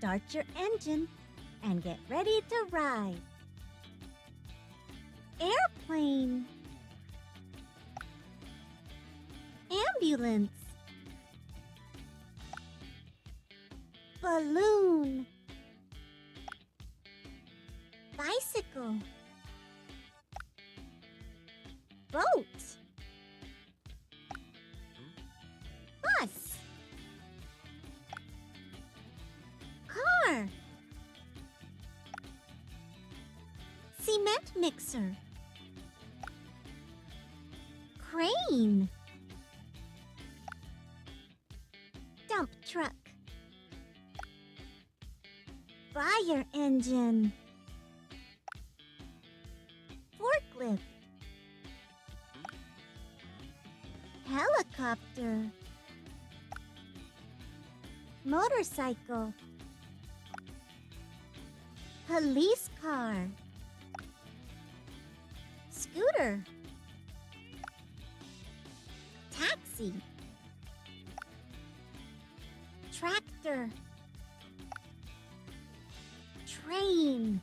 Start your engine and get ready to ride. Airplane. Ambulance. Balloon. Bicycle. Boat. Bus. Car. Cement mixer. Crane. Dump truck. Fire engine. Forklift. Helicopter. Motorcycle. Police car. Scooter. Taxi. Tractor. Train.